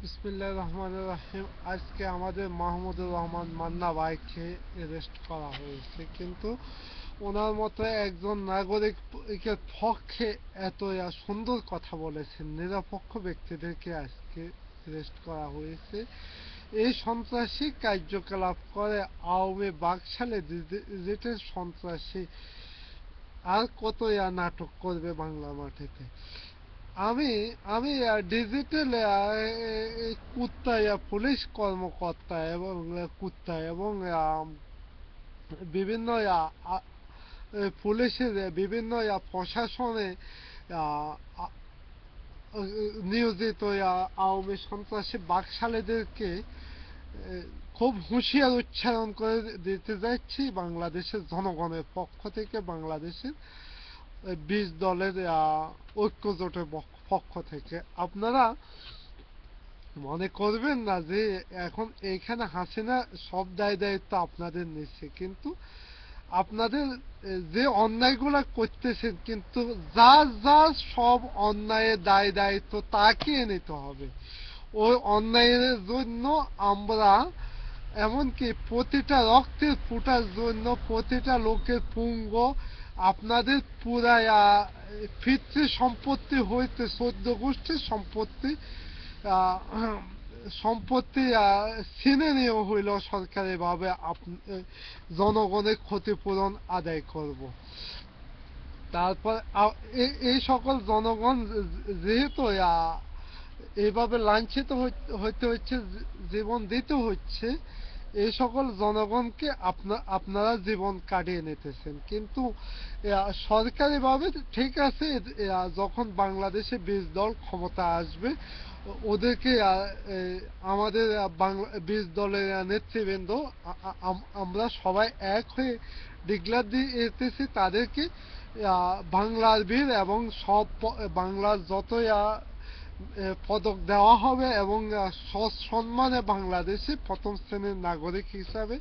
বিসমিল্লাহির রহমানির রহিম। আজকে আমাদের মাহমুদুর রহমান মান্না ভাইকে অ্যারেস্ট করা হয়েছে, কিন্তু ওনার মতো একজন নাগরিকের পক্ষে এত সুন্দর কথা বলেছেন নিরপেক্ষ ব্যক্তিদেরকে আজকে অ্যারেস্ট করা হয়েছে। এই সন্ত্রাসী কার্যকলাপ করে আওয়ামী বাকশালে ডিজিটাল সন্ত্রাসী আর কত নাটক করবে বাংলা মাটিতে। আমি আমি ডিজিটাল কুত্তা পুলিশ কর্মকর্তা এবং কুত্তা এবং বিভিন্ন পুলিশের বিভিন্ন প্রশাসনে আহ, আ- নিয়োজিত আওয়ামী সন্ত্রাসী বাকশালীদেরকে খুব হুঁশিয়ার উচ্চারণ করে দিতে যাচ্ছি বাংলাদেশের জনগণের পক্ষ থেকে, বাংলাদেশের 20 দলের ঐক্যজোটের পক্ষ থেকে। আপনারা মনে করবেন না যে এখন এইখানে হাসিনা সব দায় দায়িত্ব আপনাদের নিচ্ছে, কিন্তু আপনাদের যে অন্যায়গুলা করতেছেন, কিন্তু যার যার সব অন্যায়ের দায় দায়িত্ব তাকে নিতে হবে। ওই অন্যায়ের জন্য আমরা এমনকি প্রতিটা রক্তের ফোঁটার জন্য প্রতিটা লোকের পুঙ্গ আপনাদের পুরায়া পিতৃ সম্পত্তি হইতে 14 গোষ্ঠীর সম্পত্তি আহ, সম্পত্তি ছিনে নেওয়া হইল সরকারি ভাবে জনগণের ক্ষতিপূরণ আদায় করব। তারপর এই সকল জনগণ যেহেতু এইভাবে লাঞ্ছিত হইতে হচ্ছে, জীবন দিতে হচ্ছে, এই সকল জনগণকে আপনারা জীবন কাটিয়ে নিতেছেন। কিন্তু সরকারিভাবে ঠিক আছে, যখন বাংলাদেশে 20 দল ক্ষমতা আসবে ওদেরকে আমাদের 20 দলের নেতৃবৃন্দ আমরা সবাই এক হয়ে ডিক্লার দিতেছি তাদেরকে বাংলার বীর এবং সব বাংলার যতই পদক দেওয়া হবে এবং সসম্মানে বাংলাদেশে প্রথম শ্রেণীর নাগরিক হিসাবে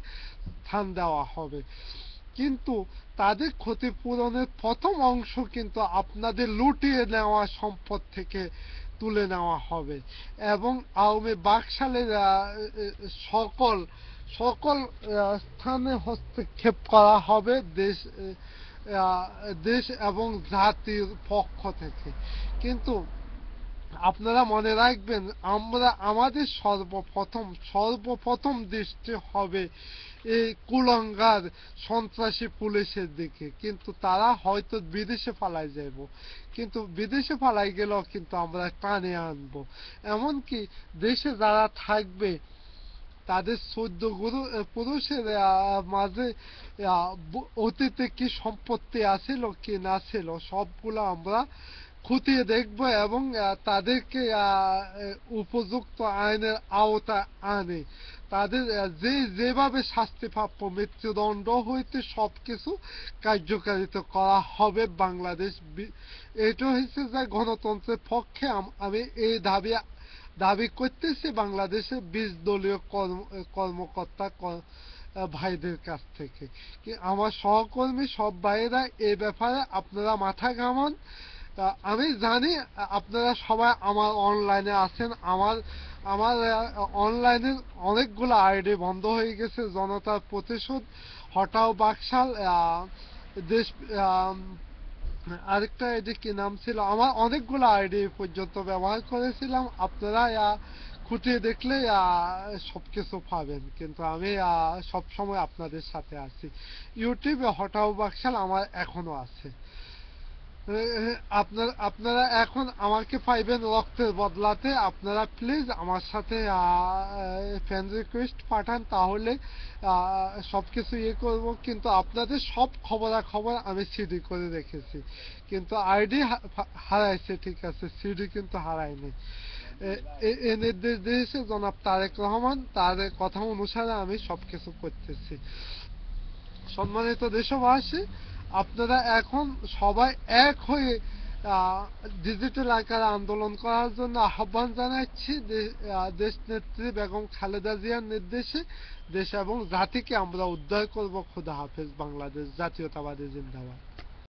স্থান দেওয়া হবে। কিন্তু তাদের ক্ষতিপূরণের প্রথম অংশ কিন্তু আপনাদের লুটিয়ে নেওয়া সম্পদ থেকে তুলে নেওয়া হবে এবং আওয়ামী বাকশালের সকল সকল স্থানে হস্তক্ষেপ করা হবে দেশ এবং জাতির পক্ষ থেকে। কিন্তু আপনারা মনে রাখবেন, আমরা আমাদের সর্বপ্রথম দৃষ্টি হবে এই কুলাঙ্গার সন্ত্রাসী পুলিশের দিকে। কিন্তু তারা হয়তো বিদেশে পালাই যাব, কিন্তু বিদেশে পালাই গেলেও কিন্তু আমরা টানে আনবো। এমনকি দেশে যারা থাকবে তাদের 14 পুরুষের মাঝে অতীতে কি সম্পত্তি আছিল কি না ছিল সবগুলো আমরা খতিয়ে দেখব এবং তাদেরকে উপযুক্ত আইনের আওতা আনে তাদের যেভাবে শাস্তি প্রাপ্য মৃত্যুদণ্ড হইতে সবকিছু কার্যকারিত করা হবে বাংলাদেশ। এটা হচ্ছে যে গণতন্ত্রের পক্ষে আমি এই দাবি করতেছি বাংলাদেশের 20 দলীয় কর্মকর্তা ভাইদের কাছ থেকে। আমার সহকর্মী সব ভাইরা এই ব্যাপারে আপনারা মাথা ঘামান। আমি জানি আপনারা সবাই আমার অনলাইনে আছেন। আমার আমার অনলাইনে অনেকগুলো আইডি বন্ধ হয়ে গেছে। জনতার প্রতিশোধ, হটাও বাকশাল, দেশ, আরেকটা আইডি কি নাম ছিল, আমার অনেকগুলো আইডি পর্যন্ত ব্যবহার করেছিলাম। আপনারা খুঁটিয়ে দেখলে সবকিছু পাবেন, কিন্তু আমি সবসময় আপনাদের সাথে আছি। ইউটিউবে হটাও বাকশাল আমার এখনো আছে। আপনারা এখন আমাকে পাইবেন রক্তের বদলাতে। আপনারা প্লিজ আমার সাথে ফ্রেন্ড রিকোয়েস্ট পাঠান, তাহলে সবকিছু করব। কিন্তু আপনাদের সব খবরাখবর আমি সিডি করে রেখেছি, কিন্তু আইডি হারাইছে, ঠিক আছে, সিডি কিন্তু হারায়নি। এ নির্দেশ দিয়েছে জনাব তারেক রহমান, তার কথা অনুসারে আমি সবকিছু করতেছি। সম্মানিত দেশবাসী, আপনারা এখন সবাই এক হয়ে ডিজিটাল আকারে আন্দোলন করার জন্য আহ্বান জানাচ্ছি। দেশনেত্রী বেগম খালেদা জিয়ার নির্দেশে দেশ এবং জাতিকে আমরা উদ্ধার করব। খোদা হাফেজ। বাংলাদেশ জাতীয়তাবাদী জিন্দাবাদ।